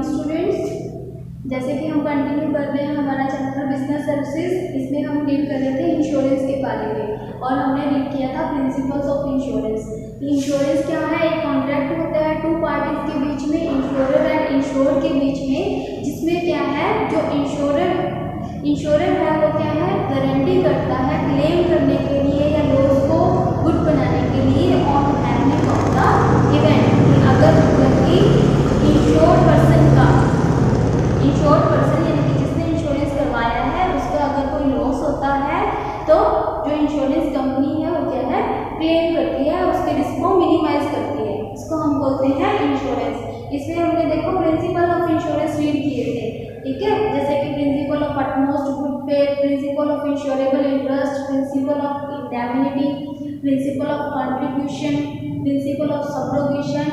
Morning students. जैसे कि हम कंटिन्यू कर रहे हैं हमारा चैप्टर बिजनेस सर्विसेज, इसमें हम डील कर रहे थे इंश्योरेंस के बारे में और हमने डील किया था प्रिंसिपल्स ऑफ इंश्योरेंस। इंश्योरेंस क्या है? एक कॉन्ट्रैक्ट होता है टू पार्टीज के बीच में, इंश्योरर एंड इंश्योर्ड के बीच में, जिसमें क्या है जो इंश्योरर है वो क्या है गारंटी करता है क्लेम करने के लिए या लॉस को गुड बनाने के लिए on happening of the event. अगर मतलब कि इंश्योर्ड पर्सन यानी कि जिसने इंश्योरेंस करवाया है उसका अगर कोई लॉस होता है तो जो इंश्योरेंस कंपनी है वो क्या है क्लेम करती है, उसके रिस्क को मिनिमाइज करती है, इसको हम बोलते हैं इंश्योरेंस। इसमें हमने देखो प्रिंसिपल ऑफ इंश्योरेंस रीड किए थे, ठीक है, जैसे कि principle of utmost good faith, principle of insurable interest, principle of indemnity, principle of contribution, principle of subrogation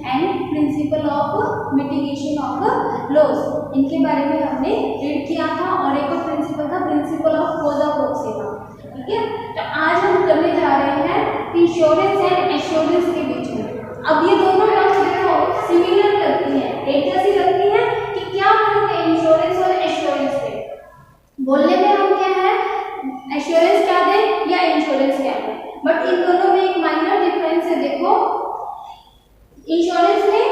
and principle of mitigation of loss. इनके बारे में हमने रीड किया था। और एक और प्रिंसिपल था प्रिंसिपल ऑफ कोजा प्रोक्सिमा, ठीक है। तो आज हम करने जा रहे हैं इंश्योरेंस एंड एश्योरेंस के बीच में। अब ये दोनों टर्म्स देखो सिमिलर लगती हैं, एक जैसी लगती हैं कि क्या फर्क है इंश्योरेंस और एश्योरेंस में। बोलने में हम क्या है एश्योरेंस क्या दें या इंश्योरेंस क्या है, बट इन दोनों में एक माइनर डिफरेंस है। देखो इंश्योरेंस में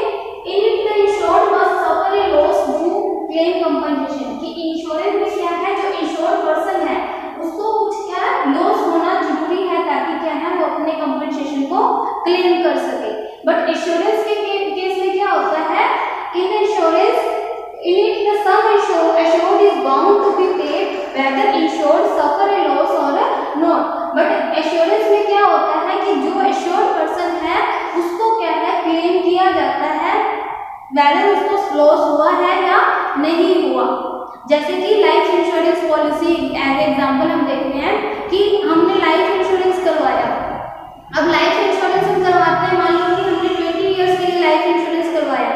इन it the insured must suffer A loss due claim compensation, कि इंश्योरेंस में क्या है जो इंश्योर्ड पर्सन है उसको कुछ क्या लॉस होना जरूरी है ताकि क्या है वो अपने कंपनसेशन को क्लेम कर सके। बट इंश्योरेंस के केस में क्या होता है in insurance in it the sum assured is bound to be paid whether insured suffer a loss or not। But assurance में क्या होता है कि जो एश्योर्ड पर्सन है उसको क्या है क्लेम किया जाता है whether उसको लॉस हुआ है या नहीं हुआ। जैसे कि life insurance policy as example हम देखते हैं कि हमने लाइफ इंश्योरेंस करवाया। अब लाइफ इंश्योरेंस हम करवाते हैं, मान लो कि हमने 20 इयर्स के लिए लाइफ इंश्योरेंस करवाया।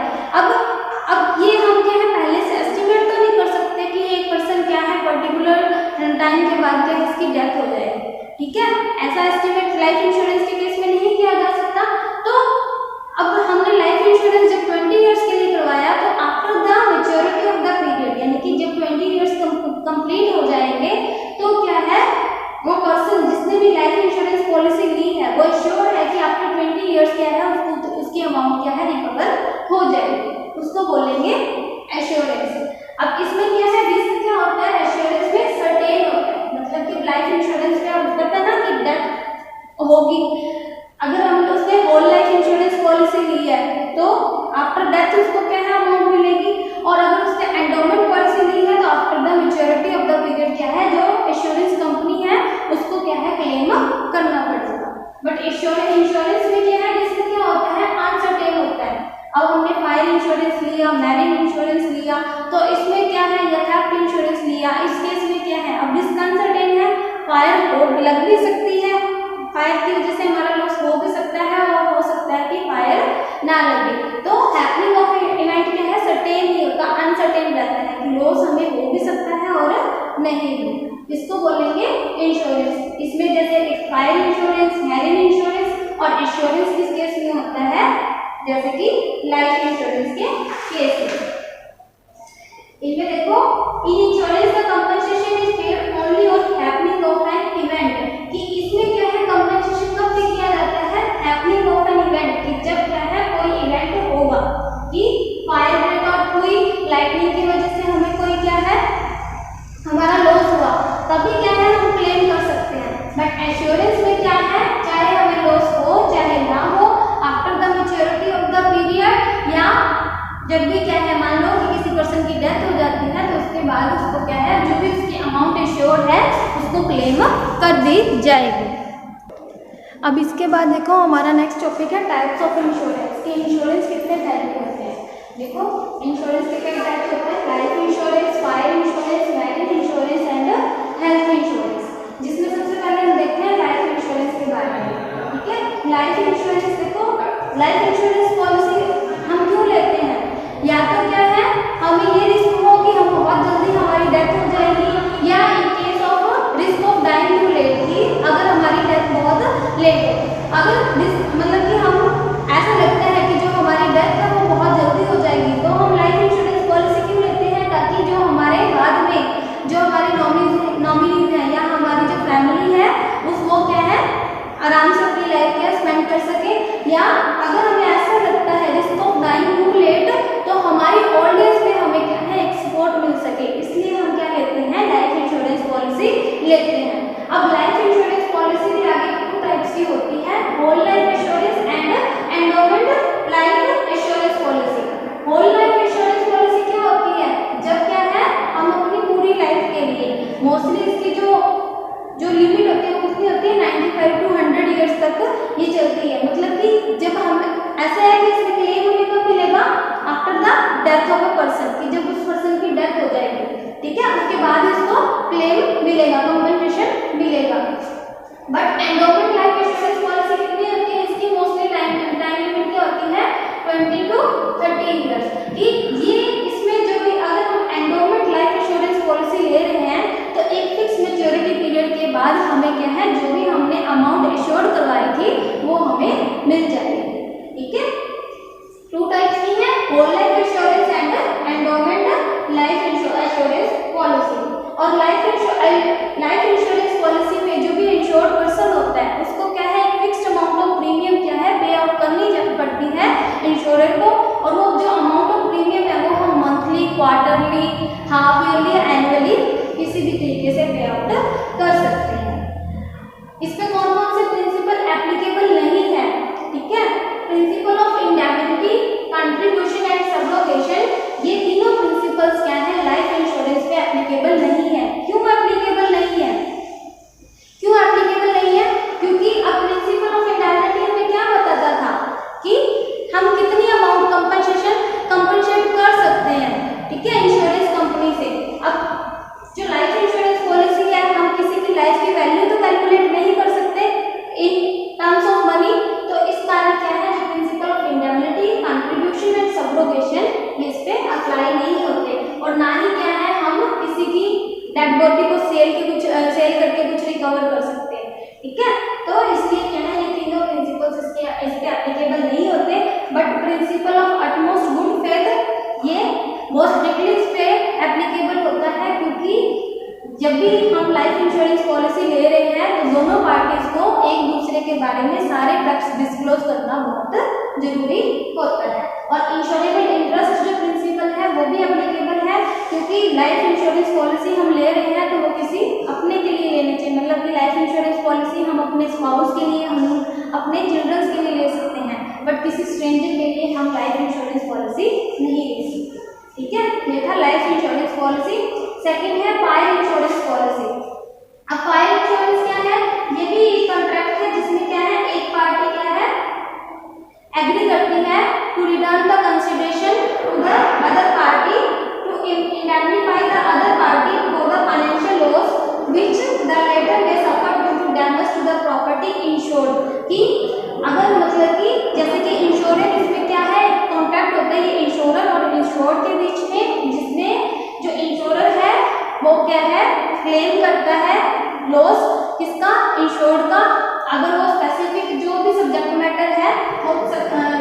अब ये हम क्या है पहले से एस्टिमेट तो नहीं कर सकते कि एक पर्सन क्या है पर्टिकुलर टाइम के बाद क्या इसकी डेथ हो जाएगी, ठीक है। ऐसा एस्टिमेट लाइफ इंश्योरेंस के केस में नहीं किया जा सकता। तो अब हमने लाइफ इंश्योरेंस जब 20 इयर्स के लिए करवाया तो after the maturity of the period यानी कि जब 20 इयर्स कंप्लीट हो जाएंगे तो क्या है वो पर्सन जिसने भी लाइफ इंश्योरेंस पॉलिसी ली है वो श्योर है कि आफ्टर 20 इयर्स क्या है उसकी अमाउंट क्या है रिकवर हो जाएगी, उसको बोलेंगे एश्योरेंस। अब इसमें क्या है रिस्क क्या होता है एश्योरेंस में सर्टेन होता है, मतलब कि लाइफ इंश्योरेंस क्या होता है ना कि डेथ होगी। अगर हम उसने होल लाइफ इंश्योरेंस पॉलिसी ली है तो आफ्टर डेथ उसको क्या है अमाउंट मिलेगी, और अगर उसने एंडोमेंट पॉलिसी ली है तो after the maturity of the period क्या है जो एश्योरेंस कंपनी है उसको क्या है क्लेम करना पड़ेगा। बट इंश्योरेंस में क्या है रिस्क क्या होता है अनसर्टेन होता है। अब हमने फायर इंश्योरेंस लिया, मैरिन इंश्योरेंस लिया, तो इसमें क्या है या थेफ्ट इंश्योरेंस लिया, इस केस में क्या है अब रिस्क अनसर्टेन है, फायर को लग भी सकती है, फायर की वजह से हमारा लॉस हो भी सकता है और हो सकता है कि फायर ना लगे। तो हैपनिंग ऑफ इवेंट क्या है सर्टेन नहीं होता, अनसर्टेन रहता है कि लॉस हमें हो भी सकता है और नहीं भी, इसको बोलेंगे इंश्योरेंस। इसमें जैसे फायर इंश्योरेंस, मैरिन इंश्योरेंस और इंश्योरेंस किस केस में होता है जैसे कि लाइफ इंश्योरेंस के केस में। इनमें देखो इन इंश्योरेंस का compensation is paid only on happening of an event, कि इसमें क्या है कंपनसेशन कब पे किया जाता है हैपनिंग ऑफ एन इवेंट, कि जब क्या है कोई इवेंट होगा कि फायर ब्रेक आउट हुई, लाइटनिंग की वजह से हमें कोई क्या है हमारा लॉस हुआ, तभी क्या है हम क्लेम कर सकते हैं। बट एश्योरेंस में क्या है चाहे हमें लॉस हो चाहे ना हो after the maturity of the period या जब भी क्या है मान लो कि किसी पर्सन की डेथ हो जाती है तो उसके बाद उसको क्या है जो भी उसकी अमाउंट एश्योर्ड है उसको क्लेम कर दी जाएगी। अब इसके बाद देखो हमारा नेक्स्ट टॉपिक है टाइप्स ऑफ इंश्योरेंस, कि इंश्योरेंस कितने टाइप के होते हैं। देखो इंश्योरेंस के कई टाइप होते हैं, life insurance, fire insurance, marine insurance and health insurance, जिसमें सबसे पहले हम देखते हैं लाइफ इंश्योरेंस के बारे में, ठीक है। लाइफ इंश्योरेंस देखो लाइफ इंश्योरेंस पॉलिसी हम क्यों लेते हैं, या तो क्या है हमें ये रिस्क हो कि हम बहुत जल्दी हमारी डेथ हो जाएगी, या in case of risk of dying too late, कि अगर हमारी डेथ बहुत लेट है, अगर मतलब कि हम ऐसा लगता है कि जो हमारी डेथ है वो बहुत जल्दी हो जाएगी तो हम लाइफ इंश्योरेंस कर सके, या अगर हमें ऐसा लगता है risk of dying too late, तो हमारी ओल्ड एज में हमें क्या है एक सपोर्ट मिल सके, इसलिए हम क्या लेते हैं लाइफ इंश्योरेंस पॉलिसी लेते हैं। अब लाइफ इंश्योरेंस पॉलिसी भी आगे 2 टाइप्स की होती है, whole life insurance and endowment life insurance policy. Whole life insurance policy क्या होती है, जब क्या है हम अपनी पूरी लाइफ के लिए, मोस्टली इसकी जो लिमिट होती है कितनी होती है 95 to 100 ईयर्स तक ये चलती है। मतलब कि जब हम ऐसा है कि इसमें क्लेम हमें कब मिलेगा, after the death of a person, कि जब उस पर्सन की डेथ हो जाएगी, ठीक है, उसके बाद इसको क्लेम मिलेगा, कंपनसेशन मिलेगा। But endowment life insurance policy कितनी होती है, इसकी मोस्टली टाइम लिमिट क्या होती है 20 to 30 ईयर्स कि ये इसमें जो भी अगर हम एंडोमेंट लाइफ इंश्योरेंस पॉलिसी ले रहे हैं तो एक फिक्स मैच्योरिटी पीरियड के बाद हमें क्या है जो भी हमने अमाउंट इंश्योर करवाई थी वो हमें मिल जाएगी, ठीक है। 2 टाइप्स की है, whole life insurance and endowment life insurance policy. और लाइफ इंश्योरेंस पॉलिसी में जो भी इंश्योर्ड पर्सन होता है उसको क्या है एक फिक्स्ड अमाउंट ऑफ प्रीमियम क्या है पे आउट करनी पड़ती है इंश्योरर को, और वो जो अमाउंट ऑफ प्रीमियम है वो हम monthly, quarterly, half yearly, annually किसी भी तरीके से पे आउट कर सकते हैं। इसमें कौन कौन से प्रिंसिपल एप्लीकेबल नहीं है, ठीक है, principle of indemnity, contribution and subrogation, ये तीनों प्रिंसिपल्स क्या है लाइफ इंश्योरेंस पे एप्लीकेबल नहीं है। क्यों एप्लीकेबल नहीं है, क्यों एप्लीकेबल नहीं है, क्योंकि अब प्रिंसिपल ऑफ इंडेमनिटी हमें क्या बताता था कि हम कितनी अमाउंट कंपनसेट कर सकते हैं, ठीक है, इंश्योरेंस कंपनी से। अब जो लाइफ इंश्योरेंस पॉलिसी है हम किसी की लाइफ की वैल्यू तो कैलकुलेट नहीं कर सकते इन टर्म्स ऑफ मनी, तो इस कारण क्या है जो principle of indemnity, contribution and subrogation इस पे अप्लाई नहीं होते, और ना ही क्या है हम किसी की डेड बॉडी को सेल करके कुछ रिकवर कर सकते हैं, ठीक है। तो इसलिए क्या है ये तीनों प्रिंसिपल्स इसके एप्लीकेबल नहीं होते। But principle of utmost good faith ये मोस्ट स्ट्रिक्टली इस पे एप्लीकेबल होता है, क्योंकि जब भी हम लाइफ इंश्योरेंस पॉलिसी ले रहे हैं तो दोनों पार्टीज को एक दूसरे के बारे में सारे फैक्ट्स डिस्क्लोज करना बहुत जरूरी होता है। और इंश्योरेबल इंटरेस्ट जो प्रिंसिपल है वो भी एप्लीकेबल है, क्योंकि लाइफ इंश्योरेंस पॉलिसी हम ले रहे हैं तो वो किसी अपने के लिए लेने चाहिए, मतलब कि लाइफ इंश्योरेंस पॉलिसी हम अपने स्पाउस के लिए, हम अपने चिल्ड्रंस के लिए ले सकते हैं, बट किसी स्ट्रेंजर के लिए हम लाइफ इंश्योरेंस पॉलिसी नहीं ले सकते, ठीक है। ये था लाइफ इंश्योरेंस पॉलिसी। सेकंड है फायर इंश्योरेंस पॉलिसी। अब फायर इंश्योरेंस क्या है, ये भी एक कॉन्ट्रैक्ट है जिसमें क्या है एक पार्टी क्या है एग्री करती है to return the consideration to the other party to indemnify the other party for the financial loss which the latter may suffer due to damage to the property insured. कि अगर मतलब कि जैसे कि इंश्योरेंस इसमें क्या है कॉन्ट्रैक्ट होता है ये इंश्योरर और इंश्योर्ड के बीच में, जिसमें जो इंश्योरर है वो क्या है क्लेम करता है लॉस किसका, इंश्योर्ड का। अगर वो स्पेसिफिक जो भी सब्जेक्ट मैटर है वो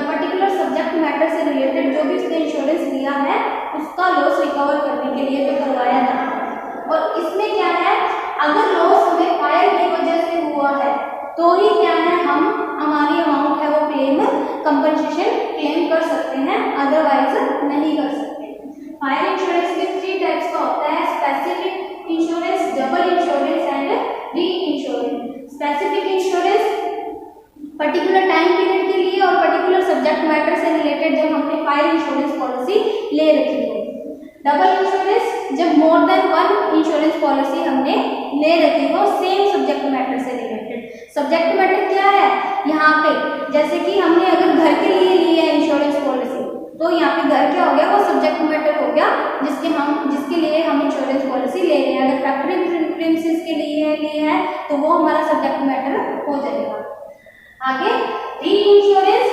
पर्टिकुलर सब्जेक्ट मैटर से रिलेटेड जो भी उसने इंश्योरेंस लिया है उसका लॉस रिकवर करने के लिए तो करवाया जाता है। और इसमें क्या है अगर लॉस हमें फायर की वजह से हुआ है तो ही क्या है हम हमारी अमाउंट है वो कंपनसेशन क्लेम कर सकते हैं, अदरवाइज नहीं कर सकते। फायर इंश्योरेंस में 3 टाइप्स का होता है, specific insurance, double insurance and reinsurance. Specific insurance particular time period के लिए और पर्टिकुलर सब्जेक्ट मैटर से रिलेटेड जब हमने फायर इंश्योरेंस पॉलिसी ले रखी हो। डबल इंश्योरेंस जब मोर देन 1 इंश्योरेंस पॉलिसी हमने ले रखी हो सेम सब्जेक्ट मैटर से रिलेटेड। सब्जेक्ट मैटर क्या है यहाँ पे, जैसे कि हमने अगर घर के लिए ली है इंश्योरेंस पॉलिसी तो यहाँ पे घर क्या हो गया वो सब्जेक्ट मैटर हो गया जिसके लिए हम इंश्योरेंस पॉलिसी ले रहे हैं। अगर फैक्ट्री प्रीमिसेस के लिए है तो वो हमारा सब्जेक्ट मैटर हो जाएगा। आगे री इंश्योरेंस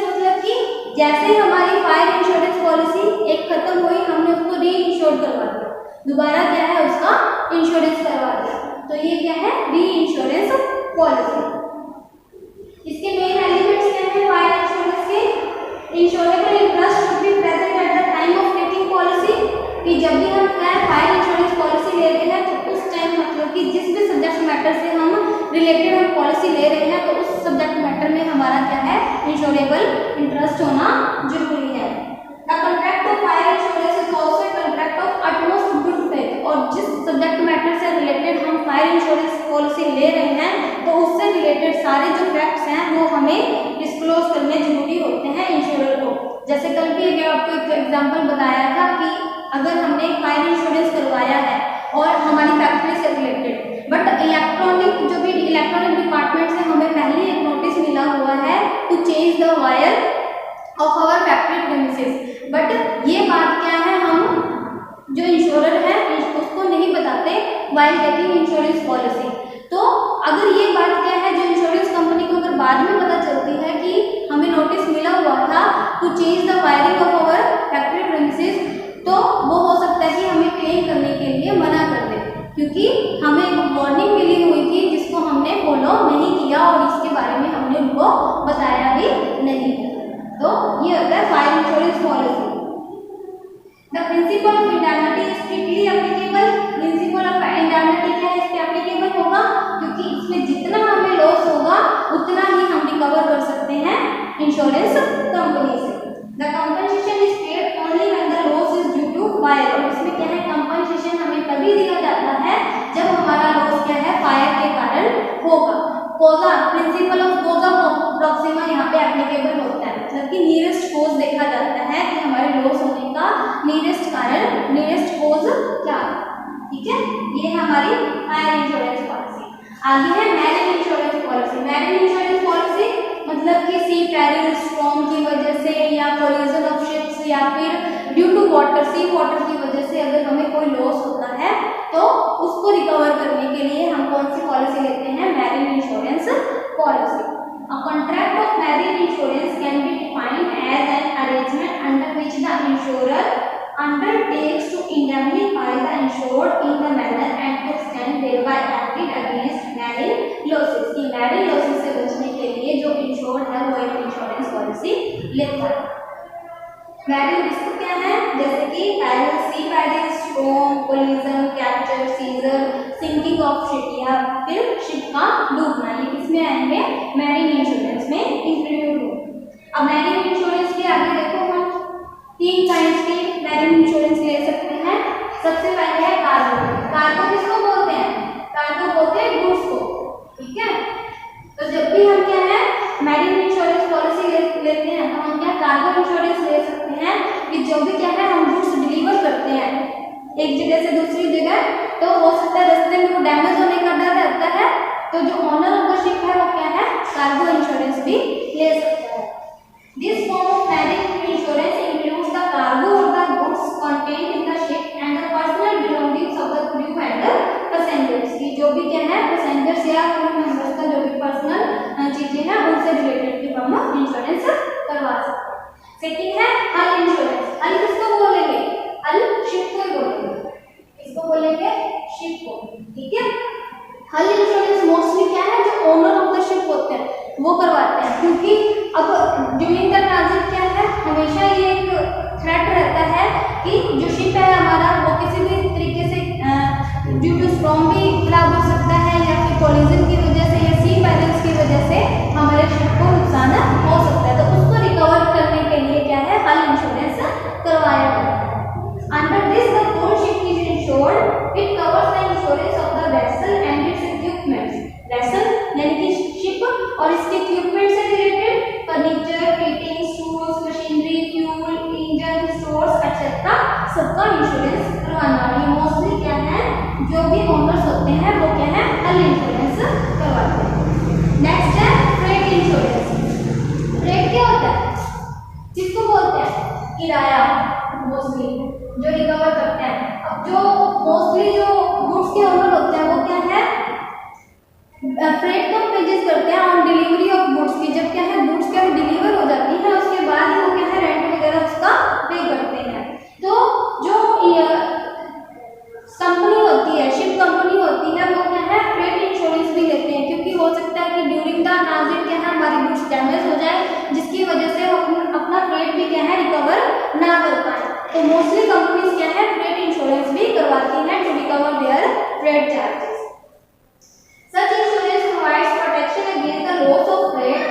मतलब कि जैसे ही हमारी फायर इंश्योरेंस पॉलिसी एक खत्म हुई हमने उसको री इंश्योर करवा दिया, दोबारा क्या है उसका इंश्योरेंस करवा दिया, तो ये क्या है री इंश्योरेंस पॉलिसी। इसके मेन एलिमेंट्स क्या है फायर इंश्योरेंस के, insurable interest should be present at the time of taking policy, कि जब भी हम फायर इंश्योरेंस पॉलिसी ले रहे हैं तो उस टाइम मतलब कि जिस भी सब्जेक्ट मैटर से हम रिलेटेड हम पॉलिसी ले रहे हैं तो उस सब्जेक्ट मैटर में में हमारा क्या है, इंश्योरेबल इंटरेस्ट होना जरूरी है। The contract of fire insurance is also a contract of utmost good faith. और जिस सब्जेक्ट मैटर से रिलेटेड हम फायर इंश्योरेंस पॉलिसी ले रहे हैं तो उससे रिलेटेड सारे जो फैक्ट्स हैं वो हमें डिस्क्लोज करने जरूरी होते हैं इंश्योरर को। जैसे कल भी आपको एक एग्जांपल बताया था कि अगर हमने फायर इंश्योरेंस करवाया है और हमारी फैक्ट्री से रिलेटेड, बट इलेक्ट्रॉनिक डिपार्टमेंट से हमें पहले एक नोटिस मिला हुआ है to change the wire of our factory premises, but ये बात क्या है, हम जो इंश्योरर है उसको नहीं बताते वाइल टेकिंग इंश्योरेंस पॉलिसी। तो अगर ये बात क्या है, जो इंश्योरेंस कंपनी को अगर बाद में पता चलती है कि हमें नोटिस मिला हुआ था to change the wiring of our factory premises, तो वो हो सकता है कि हमें क्लेम करने के लिए मना कर दे, क्योंकि हमें एक वार्निंग मिली हुई थी जिसको हमने फॉलो नहीं किया और इसके बारे में हमने उनको बताया भी नहीं। तो ये होता है fire insurance policy. The principle of indemnity is strictly applicable. Principle of indemnity क्या है, इस पे एप्लीकेबल होगा क्योंकि इसमें जितना हमें लॉस होगा उतना ही हम रिकवर कर सकते हैं इंश्योरेंस कंपनी से। The compensation is paid only when the loss is due to fire. और इसमें क्या है, कंपनसेशन हमें तभी दिया जाता है जब हमारा लॉस क्या है, फायर के कारण होगा। कोजा प्रिंसिपल ऑफ कोजा प्रॉक्सिमा यहाँ पे एप्लीकेबल होता है, मतलब कि नियरेस्ट कोज देखा जाता है कि हमारे लॉस होने का नियरेस्ट कारण, नियरेस्ट कोज क्या है। ठीक है, ये है हमारी फायर इंश्योरेंस पॉलिसी। आगे है marine insurance policy. Marine insurance policy मतलब कि सी पेरिल, स्टॉर्म की वजह से या कोलिजन ऑफ शिप्स या फिर due to water, sea water की वजह से अगर हमें कोई लॉस होता है तो उसको रिकवर करने के लिए हम कौन सी पॉलिसी लेते हैं, marine insurance policy. A contract of marine insurance can be defined as an arrangement under which the insurer undertakes to indemnify the insured in the manner and extent thereby acted against marine losses। कि marine losses से बचने के लिए जो insured है वो एक insurance policy लेता है। मैरिन रिस्क क्या है, जैसे कि peril, sea peril, storm, collision, capture, seizure, sinking of ship या फिर शिप का डूबना, ये किसमें आएंगे, मैरिन इंश्योरेंस में इंक्लूड हो। अब मैरिन इंश्योरेंस के आगे देखो हम 3 काइंड्स के मैरिन इंश्योरेंस ले सकते हैं। सबसे पहले है कार्गो। कार्गो किसको बोलते हैं, कार्गो बोलते हैं गुड्स को। ठीक है, तो जब भी हम क्या है मैरिन इंश्योरेंस पॉलिसी लेते हैं तो हम क्या कार्गो इंश्योरेंस ले सकते हैं कि जो भी क्या है हम गुड्स डिलीवर करते हैं एक जगह से दूसरी जगह, तो हो सकता है रास्ते में वो डैमेज होने का डर रहता है, तो जो ओनर ऑफ द शिप है वो क्या है कार्गो इंश्योरेंस भी ले सकता है। This form of marine insurance includes the cargo और the goods contained in the ship and the personal belongings of the crew and the passengers, की जो भी क्या है पैसेंजर्स या क्रू मेंबर्स का जो भी पर्सनल चीजें हैं उनसे रिलेटेड भी हम इंश्योरेंस करवा सकते हैं। सेकंड है हल इंश्योरेंस। हल किसको बोलेंगे, हल शिप को बोलेंगे, किसको बोलेंगे, शिप को। ठीक है, हल इंश्योरेंस मोस्टली क्या है जो ओनर ऑफ द शिप होते हैं वो करवाते हैं, क्योंकि अब ड्यूरिंग द ट्रांजिट क्या है हमेशा ये एक थ्रेट रहता है कि जो शिप है हमारा वो किसी भी तरीके से ड्यू टू स्टॉर्म भी खराब हो सकता है या फिर कोलिजन की वजह से या सी पेरिल्स की वजह से हमारे शिप को नुकसान हो सकता है, तो उसको रिकवर करने के लिए क्या है हल इंश्योरेंस करवाया जाता है। Under this the whole ship is insured, it covers the insurance of the vessel and its equipments. Vessel यानी कि शिप और इसके इक्विपमेंट से related furniture, fittings, tools, machinery, fuel, engine, stores etcetera सबका इंश्योरेंस करवाना। ये मोस्टली क्या है जो भी ओनर्स होते हैं वो क्या है हल इंश्योरेंस करवाते हैं। नेक्स्ट है फ्रेट इंश्योरेंस। फ्रेट क्या होता है, किसको बोलते हैं, किराया मोस्टली जो रिकवर करते हैं। अब जो मोस्टली जो गुड्स के ओनर होते हैं वो क्या है फ्रेट को पेजेस करते हैं ऑन डिलीवरी ऑफ गुड्स की। जब क्या है गुड्स क्या डिलीवर हो जाती है उसके बाद ही वो क्या है रेंट वगैरह उसका पे करते हैं। तो जो कंपनी होती है, शिप कंपनी होती है, वो क्या है फ्रेट इंश्योरेंस भी लेते हैं, क्योंकि हो सकता है कि ड्यूरिंग द ट्रांजिट क्या है हमारी गुड्स डैमेज हो जाए जिसकी वजह से वो अपना फ्रेट भी क्या है रिकवर ना कर पाए। तो मोस्टली कंपनीज क्या है फ्रेट इंश्योरेंस भी करवाती हैं to recover their freight charges. Such insurance provides protection against the loss of freight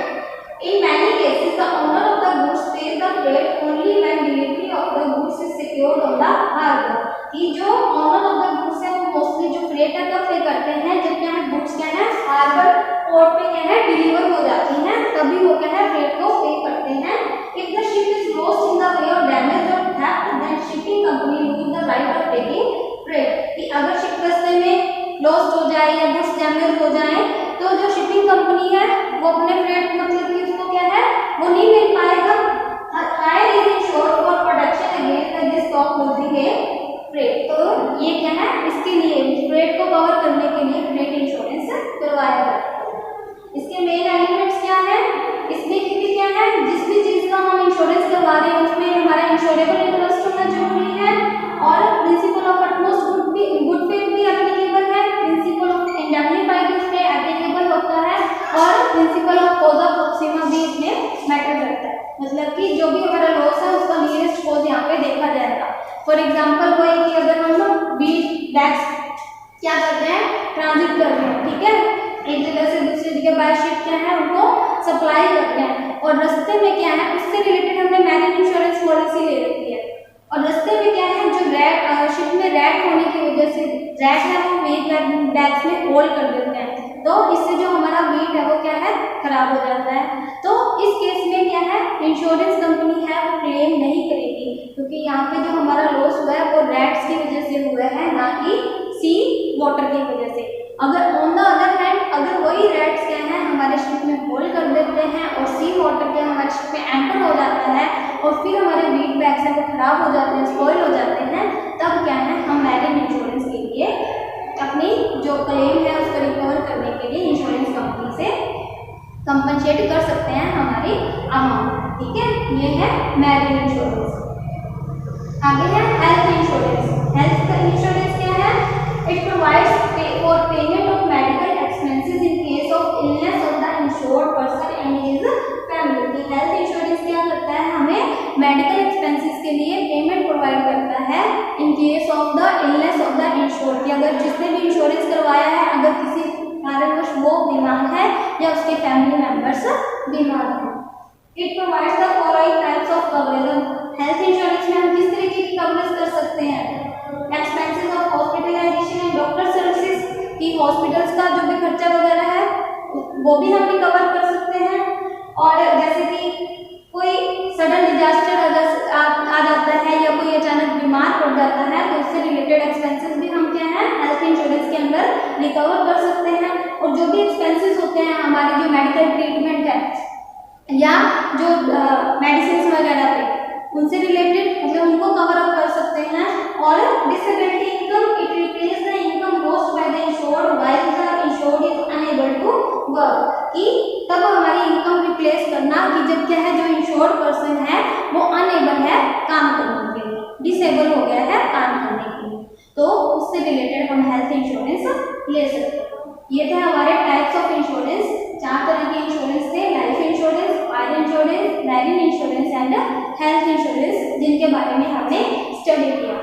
कि जो भी हमारा लॉस है उसका नियरेस्ट कॉज यहाँ पे देखा जाएगा। फॉर एग्जाम्पल वो है कि अगर हम वीट बैग्स क्या करते हैं, ट्रांजिट कर रहे हैं, ठीक है, एक जगह से दूसरी जगह बाय शिप क्या है उनको सप्लाई करते हैं, और रास्ते में क्या है उससे रिलेटेड हमने मैरिन इंश्योरेंस पॉलिसी ले रखी है। और रास्ते में क्या है, जो रैट शिप में रैट होने की वजह से रैट है वो वीट बैग्स में होल कर देते हैं, तो इससे जो हमारा वीट है वो क्या है खराब हो जाता है। तो इस केस में क्या है, इंश्योरेंस कंपनी है वो क्लेम नहीं करेगी, क्योंकि यहाँ पे जो हमारा लॉस हुआ है वो रैट्स की वजह से हुआ है, ना कि सी वाटर की वजह से। अगर ऑन द अदर हैंड अगर वही रैट्स क्या है हमारे शिप में होल कर देते हैं और सी वाटर क्या हमारे शिप में एंटर हो जाता है और फिर हमारे वीट बैग्स हैं वो खराब हो जाते हैं, स्पॉइल हो जाते हैं, तब क्या है हम मैरिन इंश्योरेंस के लिए अपनी जो क्लेम है उसको रिकवर करने के लिए इंश्योरेंस कंपनी से कंपनसेट कर सकते हैं हमारी अमाउंट, ठीक है। ये है मैरिन इंश्योरेंस। आगे है हेल्थ इंश्योरेंस। हेल्थ का इंश्योरेंस क्या है, it provides for payment of medical expenses in case of illness of the insured person and his family. Health insurance क्या करता है, हमें मेडिकल एक्सपेंसेस के लिए पेमेंट प्रोवाइड करता है इन case of the illness of the insured, कि अगर जिसने भी इंश्योरेंस करवाया है अगर किसी कारणवश वो बीमार है या उसके फैमिली मेंबर्स बीमार हैं। It provides the following types of coverage. Health insurance में हम किस तरीके की कवरेज कर सकते हैं, expenses of hospitalisation and doctor services, की हॉस्पिटल्स का जो भी खर्चा वगैरह है वो भी हम रिकवर कर सकते हैं। और जैसे कि कोई सडन डिजास्टर अगर आ जाता है या कोई अचानक बीमार पड़ जाता है तो उससे रिलेटेड एक्सपेंसेस भी हम क्या है हेल्थ इंश्योरेंस के अंदर रिकवर कर सकते हैं। और जो भी एक्सपेंसेस होते हैं हमारी जो मेडिकल ट्रीटमेंट है या जो मेडिसिन वगैरह पे उनसे रिलेटेड मतलब उनको कवर अप कर सकते हैं। और disability income, it replace the income lost by the insured while the insured is unable to work, कि तब हमारी इनकम रिप्लेस करना कि जब क्या है जो इंश्योर्ड पर्सन है वो अनएबल है काम करने के लिए, डिसेबल हो गया है काम करने के लिए, तो उससे रिलेटेड हम हेल्थ इंश्योरेंस ले सकते हैं। ये थे हमारे टाइप्स ऑफ इंश्योरेंस। 4 तरह के इंश्योरेंस थे, life insurance, fire insurance, marine insurance and health insurance, जिनके बारे में हमने स्टडी किया।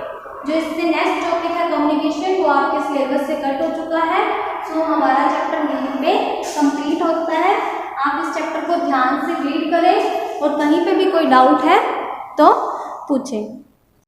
जो इससे नेक्स्ट टॉपिक है कम्युनिकेशन, वो आपके सिलेबस से कट हो चुका है, सो हमारा चैप्टर यहीं पे कंप्लीट होता है। आप इस चैप्टर को ध्यान से रीड करें और कहीं पे भी कोई डाउट है तो पूछें।